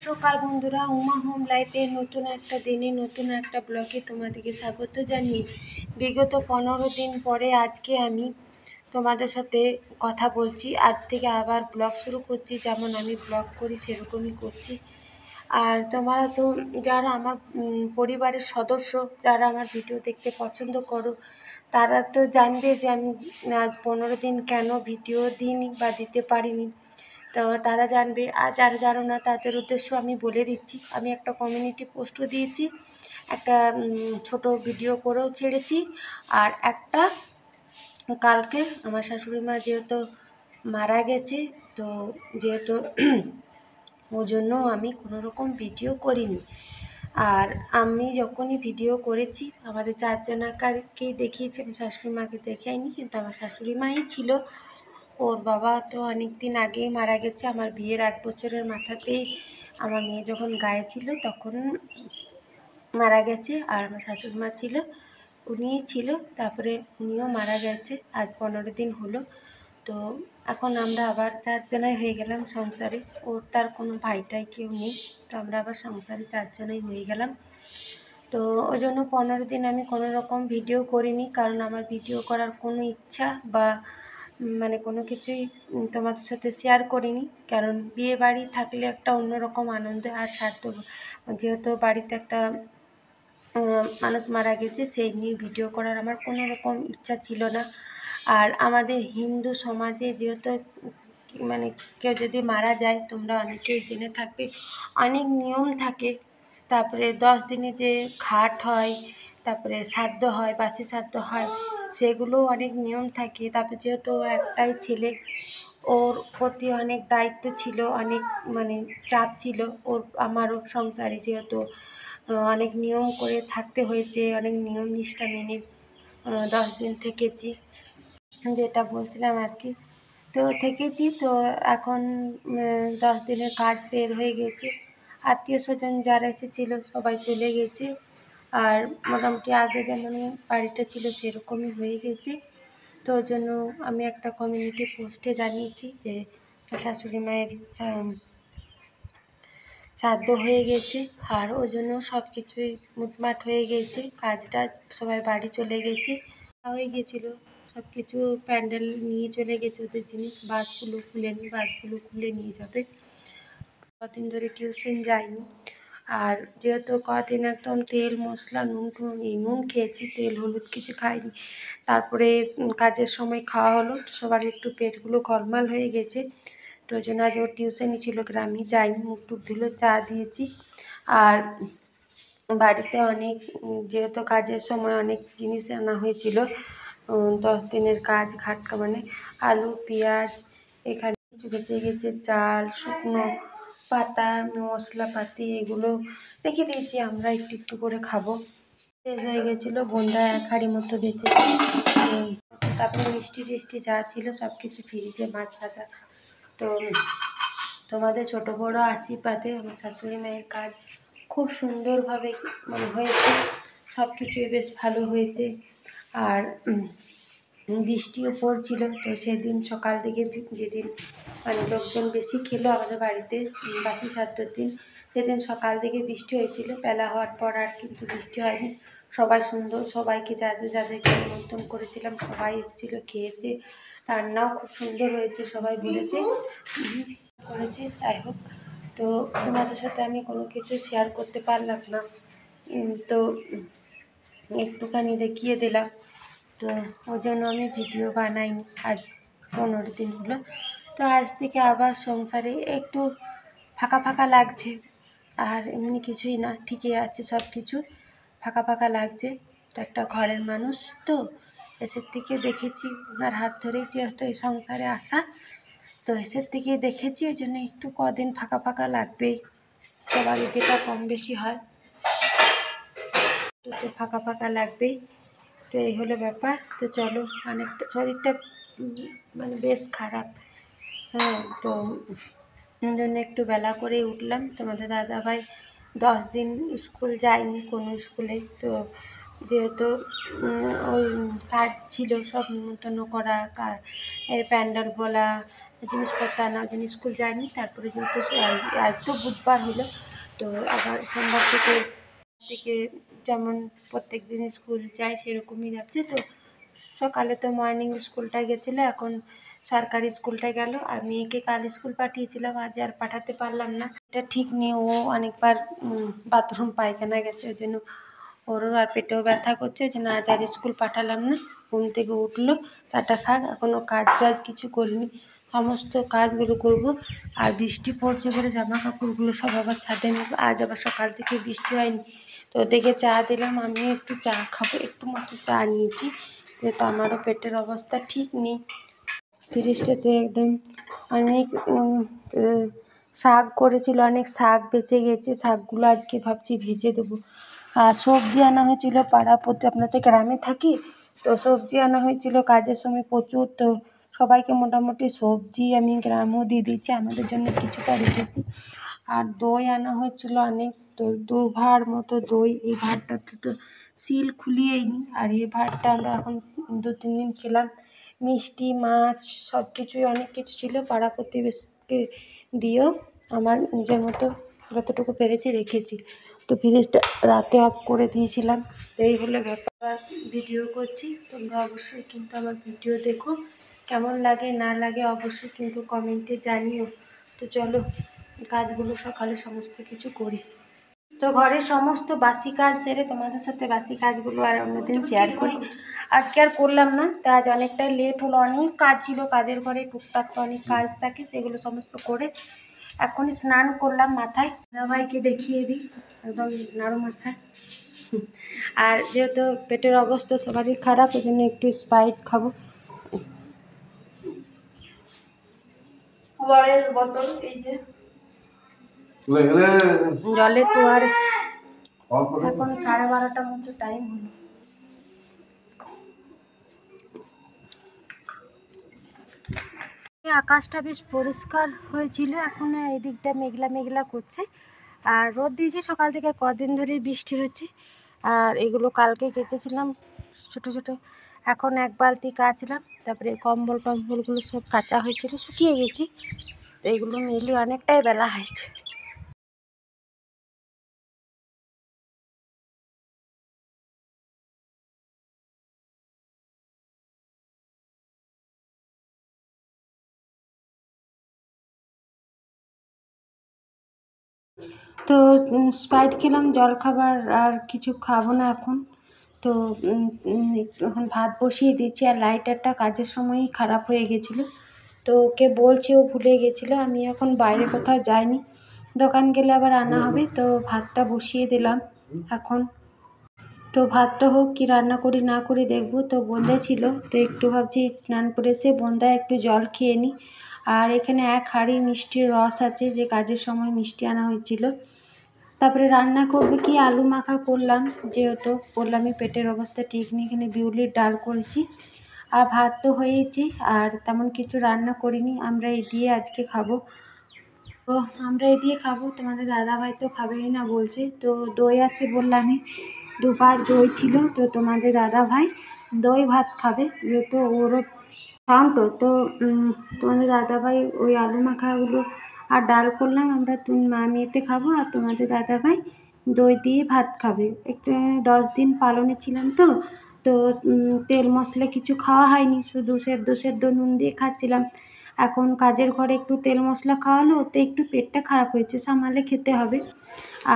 সকাল বন্ধুরা, উমা হোম লাইফে নতুন একটা দিনে নতুন একটা ব্লগে তোমাদেরকে স্বাগত জানিয়ে বিগত 15 দিন পরে আজকে আমি তোমাদের সাথে কথা বলছি। আজ থেকে আবার ব্লগ শুরু করছি, যেমন আমি ব্লগ করি সেরকমই করছি। আর তোমরা তো যারা আমার পরিবারের সদস্য, যারা আমার ভিডিও দেখতে পছন্দ করো, তারা তো জানবে যে আমি আজ 15 দিন কেন ভিডিও দিইনি বা দিতে পারিনি। তো তারা জানবে। আর যারা জানো না তাদের উদ্দেশ্য আমি বলে দিচ্ছি। আমি একটা কমিউনিটি পোস্টও দিয়েছি, একটা ছোট ভিডিও করেও ছেড়েছি। আর একটা কালকে আমার শাশুড়ি মা যেহেতু মারা গেছে, তো যেহেতু ওই জন্য আমি কোনো রকম ভিডিও করিনি। আর আমি যখনই ভিডিও করেছি আমাদের চারজনাকারকেই দেখিয়েছি, আমার শাশুড়ি মাকে দেখাইনি, কিন্তু আমার শাশুড়ি মাই ছিল। ওর বাবা তো অনেক দিন আগেই মারা গেছে, আমার বিয়ের 1 বছরের মাথাতেই আমার মেয়ে যখন গায়ে ছিল তখন মারা গেছে। আর আমার শাশুড়ি মা ছিল, উনিই ছিল, তারপরে উনিও মারা গেছে। আজ 15 দিন হলো। তো এখন আমরা আবার 4 জনাই হয়ে গেলাম সংসারে। ওর তার কোনো ভাইটাই কেউ নেই, তো আমরা আবার সংসারে 4 জনাই হয়ে গেলাম। তো ওই জন্য 15 দিন আমি কোনো রকম ভিডিও করিনি, কারণ আমার ভিডিও করার কোনো ইচ্ছা বা মানে কোনো কিছুই তোমাদের সাথে শেয়ার করিনি। কারণ বিয়ে বাড়ি থাকলে একটা অন্যরকম আনন্দ। আর যেহেতু বাড়িতে একটা মানুষ মারা গেছে, সেই নিয়ে ভিডিও করার আমার কোনো রকম ইচ্ছা ছিল না। আর আমাদের হিন্দু সমাজে যেহেতু মানে কেউ যদি মারা যায়, তোমরা অনেকেই জেনে থাকবে, অনেক নিয়ম থাকে। তারপরে 10 দিনে যে খাট হয়, তারপরে শ্রাদ্ধ হয়, বাসি শ্রাদ্ধ হয়, সেগুলো অনেক নিয়ম থাকে। তারপরে যেহেতু একটাই ছেলে, ওর প্রতি অনেক দায়িত্ব ছিল, অনেক মানে চাপ ছিল ওর, আমারও সংসারে। যেহেতু অনেক নিয়ম করে থাকতে হয়েছে, অনেক নিয়ম নিষ্ঠা মেনে 10 দিন থেকেছি, যেটা বলছিলাম আর কি। তো থেকেছি। তো এখন 10 দিনের কাজ বের হয়ে গেছে। আত্মীয় স্বজন যারা এসেছিলো সবাই চলে গেছে। আর মোটামুটি আগে যেমন বাড়িটা ছিল সেরকমই হয়ে গেছে। তো ওই জন্য আমি একটা কমিউনিটি পোস্টে জানিয়েছি যে শাশুড়ি মায়ের শ্রাদ্ধ হয়ে গেছে। আর ওই জন্য সব কিছুই মিটমাট হয়ে গেছে, কাজটা সবাই বাড়ি চলে গেছে, হয়ে গেছিলো সব কিছু। প্যান্ডেল নিয়ে চলে গেছে ওদের জিনিস, বাসগুলো খুলেনি, বাসগুলো খুলে নিয়ে যাবে। কদিন ধরে টিউশন যায়নি। আর যেহেতু কদিন একদম তেল মশলা নুন খেয়েছি, তেল হলুদ কিছু খাইনি। তারপরে কাজের সময় খাওয়া হলো, তো সবার একটু পেটগুলো গলমাল হয়ে গেছে। তো ওই জন্য আজ ওর টিউশনই ছিল, গ্রামে যাইনি, মুখ টুক দিল, চা দিয়েছি। আর বাড়িতে অনেক যেহেতু কাজের সময় অনেক জিনিস আনা হয়েছিল, 10 দিনের কাজ খাটকা, মানে আলু পেঁয়াজ এখানে কিছু বেঁচে গেছে, চাল শুকনো পাতা মশলাপাতি এগুলো রেখে দিয়েছি, আমরা একটু একটু করে খাবো। শেষ হয়ে গেছিলো, বোনরা 1 হাঁড়ি মতো বেঁচেছে। তারপরে মিষ্টি টিষ্টি যা ছিল সব কিছু ফ্রিজে, মাছ ভাজা। তো তোমাদের ছোটো বড়ো আশীর্বাদে আমার শাশুড়ি মায়ের কাজ খুব সুন্দরভাবে মানে হয়েছে, সব কিছুই বেশ ভালো হয়েছে। আর বৃষ্টিও পড়ছিল, তো সেদিন সকাল থেকে যেদিন মানে লোকজন বেশি খেলো আমাদের বাড়িতে বাসি শ্রাদ্ধর দিন, সেদিন সকাল থেকে বৃষ্টি হয়েছিল। বেলা হওয়ার পর আর কিন্তু বৃষ্টি হয়নি। সবাই সবাইকে যাদেরকে নিমন্ত্রণ করেছিলাম সবাই এসেছিলো, খেয়েছে। রান্নাও খুব সুন্দর হয়েছে, সবাই বলেছে করেছে। যাই হোক, তো তোমাদের সাথে আমি কোনো কিছু শেয়ার করতে পারলাম না, তো একটুখানি দেখিয়ে দিলাম। তো ওই জন্য আমি ভিডিও বানাইনি। আজ 15 দিন হলো। তো আজ থেকে আবার সংসারে একটু ফাঁকা ফাঁকা লাগছে। আর এমনি কিছুই না, ঠিকই আছে সব কিছু, ফাঁকা ফাঁকা লাগছে। তো একটা ঘরের মানুষ তো এসের থেকে দেখেছি, ওনার হাত ধরেই যেহেতু এই সংসারে আসা, তো এসের থেকে দেখেছি, ওই জন্য একটু কদিন ফাঁকা ফাঁকা লাগবেই। সবারই যেটা কম বেশি হয়, একটু তো ফাঁকা ফাঁকা লাগবেই। তো এই হলো ব্যাপার। তো চলো, অনেকটা শরীরটা মানে বেশ খারাপ, হ্যাঁ। তো ওই জন্য একটু বেলা করে উঠলাম। তোমাদের দাদাভাই 10 দিন স্কুল যায়নি কোনো স্কুলে, তো যেহেতু ওই কাজ ছিল সব নিমন্ত্রণ করা, এই প্যান্ডেল বলা, জিনিসপত্র আনা, ওই জন্য স্কুল যায়নি। তারপরে যেহেতু আজ তো বুধবার হলো, তো আবার সোমবার থেকে যেমন প্রত্যেক দিন স্কুল যায় সেরকমই যাচ্ছে। তো সকালে তো মর্নিং স্কুলটা গেছিলো, এখন সরকারি স্কুলটা গেল। আর মেয়েকে কাল স্কুল পাঠিয়েছিলাম, আজ আর পাঠাতে পারলাম না। এটা ঠিক নেই, ও অনেকবার বাথরুম পায়খানা গেছে, ওই জন্য ওরও আর পেটেও ব্যথা করছে, ওই জন্য আজ আর স্কুল পাঠালাম না। ঘুম থেকে উঠলো, চাটা খাক, এখনও কাজ টাজ কিছু করিনি, সমস্ত কাজগুলো করব। আর বৃষ্টি পড়ছে বলে জামা কাপড়গুলো সব আবার ছাদে নেব। আজ আবার সকাল থেকে বৃষ্টি হয়নি, তো ওদেরকে চা দিলাম, আমি একটু চা খাবো, একটু মতো চা নিয়েছি, যেহেতু আমারও পেটের অবস্থা ঠিক নেই। ফ্রিজটাতে একদম অনেক শাক করেছিল, অনেক শাক বেঁচে গেছে, শাকগুলো আজকে ভাবছি ভেজে দেবো। আর সবজি আনা হয়েছিল পাড়া প্রতি, আপনার তো গ্রামে থাকি, তো সবজি আনা হয়েছিল কাজের সময় প্রচুর, তো সবাইকে মোটামুটি সবজি আমি গ্রামেও দিয়ে দিয়েছি, আমাদের জন্য কিছুটা রেখেছি। আর দই আনা হয়েছিল অনেক, তো 2 ভাঁড় মতো দই। এই ভাঁড়টাতে তো সিল খুলিয়েই নি, আর এই ভাঁড়টা আমরা এখন 2-3 দিন খেলাম। মিষ্টি, মাছ, সব কিছুই অনেক কিছু ছিল, পাড়া প্রতিবেশীকে দিয়েও আমার নিজের মতো যতটুকু পেরেছি রেখেছি। তো ফ্রিজটা রাতে অফ করে দিয়েছিলাম। এই হলো ব্যাপার, ভিডিও করছি, তোমরা অবশ্যই কিন্তু আমার ভিডিও দেখো, কেমন লাগে না লাগে অবশ্যই কিন্তু কমেন্টে জানিও। তো চলো কাজগুলো সকালে সমস্ত কিছু করি। তো ঘরের সমস্ত বাসি কাজ সেরে তোমাদের সাথে বাসি কাজগুলো আর অন্যদিন শেয়ার করি, আজকে আর করলাম না। তা আজ অনেকটাই লেট হলো, অনেক কাজ ছিল, কাজের ঘরে টুকটাক তো অনেক কাজ থাকে, সেগুলো সমস্ত করে এখনই স্নান করলাম। মাথায় দাদাভাইকে দেখিয়ে দিই, একদম নাড়ু মাথা। আর যেহেতু পেটের অবস্থা সবারই খারাপ, ওই জন্য একটু স্প্রাইট খাবো। জলের বোতল, এই যে জলে তো আর এখন 12:30 মতো টাইম হলো। আকাশটা বেশ পরিষ্কার হয়েছিল, এখন এই দিকটা মেঘলা মেঘলা করছে, আর রোদ দিয়েছে সকাল থেকে, কদিন ধরে বৃষ্টি হচ্ছে। আর এগুলো কালকে কেচেছিলাম ছোটো ছোটো, এখন 1 বালতি কাচলাম। তারপরে কম্বল টম্বলগুলো সব কাচা হয়েছিল, শুকিয়ে গেছে, তো এগুলো মিলিয়ে অনেকটাই বেলা হয়েছে। তো স্প্রাইট খেলাম, জল খাবার আর কিছু খাবো না এখন। তো এখন ভাত বসিয়ে দিয়েছি, আর লাইটারটা কাজের সময়ই খারাপ হয়ে গেছিলো, তো ওকে বলছি, ও ভুলে গেছিলো। আমি এখন বাইরে কোথাও যাইনি, দোকান গেলে আবার আনা হবে। তো ভাতটা বসিয়ে দিলাম এখন। তো ভাতটা হোক, কি রান্না করি না করি দেখবো। তো বোঁদে ছিল, তো একটু ভাবছি স্নান করে এসে বোঁদায় একটু জল খেয়ে নিই। আর এখানে 1 হাঁড়ি মিষ্টির রস আছে, যে কাজের সময় মিষ্টি আনা হয়েছিল। তারপরে রান্না করবে কি, আলু মাখা করলাম, যেহেতু বললামই পেটের অবস্থা ঠিক নেই। এখানে বিউলির ডাল করেছি, আর ভাত তো হয়েইছে, আর তেমন কিছু রান্না করিনি। আমরা এই দিয়ে আজকে খাবো। তো আমরা এই দিয়ে খাবো, তোমাদের দাদাভাই তো খাবেই না বলছে। তো দই আছে বললামই, 2 ভাঁড় দই ছিল, তো তোমাদের দাদাভাই দই ভাত খাবে, যেহেতু ওরও খাওন। তো তোমাদের দাদাভাই ওই আলু মাখাগুলো আর ডাল করলাম, আমরা তুমি মা মেয়েতে খাবো, আর তোমাদের দাদাভাই দই দিয়ে ভাত খাবে। একটু 10 দিন পালনে ছিলাম, তো তো তেল মশলা কিছু খাওয়া হয়নি, শুধু সেদ্ধ সেদ্ধ নুন দিয়ে খাচ্ছিলাম। এখন কাজের ঘরে একটু তেল মশলা খাওয়ালো, ওতে একটু পেটটা খারাপ হয়েছে, সামালে খেতে হবে।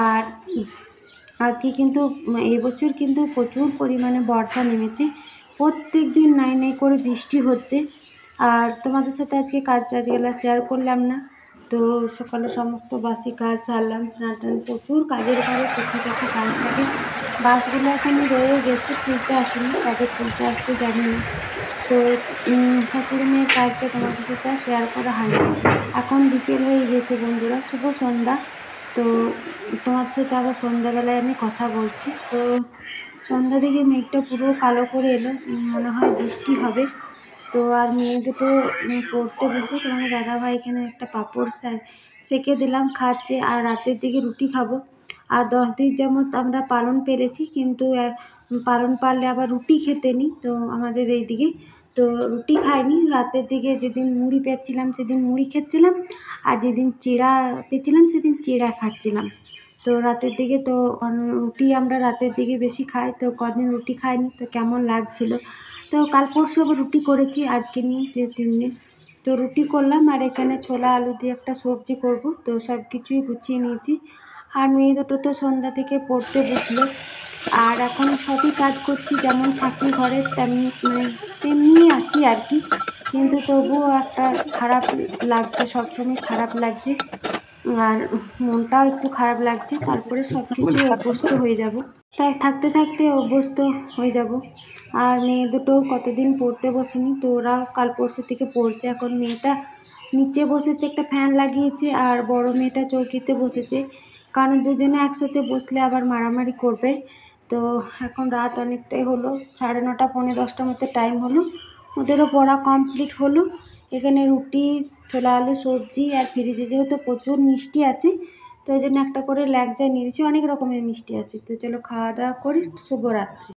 আর আজকে কিন্তু এবছর কিন্তু প্রচুর পরিমাণে বর্ষা নেমেছে, প্রত্যেক দিন নাই নাই করে বৃষ্টি হচ্ছে। আর তোমাদের সাথে আজকে কাজ টাজগুলো শেয়ার করলাম না। তো সকালে সমস্ত বাসি কাজ সারলাম, স্নান টান, প্রচুর কাজের ঘরে টুকিটাকি কাজ থাকে। বাসগুলো এখন রয়ে গেছে, তুলতে আসেনি, কবে তুলতে আসতে জানি না। তো শাশুড়ি মেয়ের কাজটা তোমাদের সাথে শেয়ার করা হয়নি। এখন বিকেল হয়ে গেছে বন্ধুরা, শুভ সন্ধ্যা। তো তোমার সাথে আবার সন্ধ্যাবেলায় আমি কথা বলছি। তো সন্ধ্যা থেকে মেঘটা পুরো কালো করে এলো, মনে হয় বৃষ্টি হবে। তো আর মেয়ে দুটো পড়তে বসে, তোমার দাদাভাই এখানে একটা পাঁপড় সেঁকে দিলাম, খাচ্ছে। আর রাতের দিকে রুটি খাবো। আর 10 দিন যেমন আমরা পালন পেরেছি, কিন্তু পালন পারলে আবার রুটি খেতে নেই তো আমাদের এইদিকে। তো রুটি খাইনি, রাতের দিকে যেদিন মুড়ি পেয়েছিলাম সেদিন মুড়ি খেয়েছিলাম, আর যেদিন চিড়া পেয়েছিলাম সেদিন চিড়া খাচ্ছিলাম। তো রাতের দিকে তো রুটি আমরা রাতের দিকে বেশি খাই, তো কদিন রুটি খাইনি তো কেমন লাগছিল। তো কাল পরশু আবার রুটি করেছি, আজকে নিয়ে যে 3 দিন। তো রুটি করলাম, আর এখানে ছোলা আলু দিয়ে একটা সবজি করব, তো সব কিছুই গুছিয়ে নিয়েছি। আর মেয়ে দুটো তো সন্ধ্যা থেকে পড়তে বসলো, আর এখন সবই কাজ করছি, যেমন থাকি ঘরে তেমনি মানে তেমনি আছি আর কি। কিন্তু তবুও একটা খারাপ লাগছে, সবসময় খারাপ লাগছে, আর মনটাও একটু খারাপ লাগছে। তারপরে সব কিছু অভ্যস্ত হয়ে যাব, তাই থাকতে থাকতে অভ্যস্ত হয়ে যাব। আর মেয়ে দুটো কতদিন পড়তে বসেনি, তো ওরা কাল পরশু থেকে পড়ছে। এখন মেয়েটা নিচে বসেছে, একটা ফ্যান লাগিয়েছে, আর বড় মেয়েটা চৌকিতে বসেছে, কারণ দুজনে একসাথে বসলে আবার মারামারি করবে। তো এখন রাত অনেকটাই হলো, 9:30 পৌনে 10টার মতো টাইম হলো, ওদেরও পড়া কমপ্লিট হলো। এখানে রুটি, ছোলা আলু সবজি, আর ফ্রিজে যেহেতু প্রচুর মিষ্টি আছে, তো ওই জন্য একটা করে ল্যাংচা নিয়েছি, অনেক রকমের মিষ্টি আছে। তো চলো খাওয়া দাওয়া করি, শুভরাত্রি।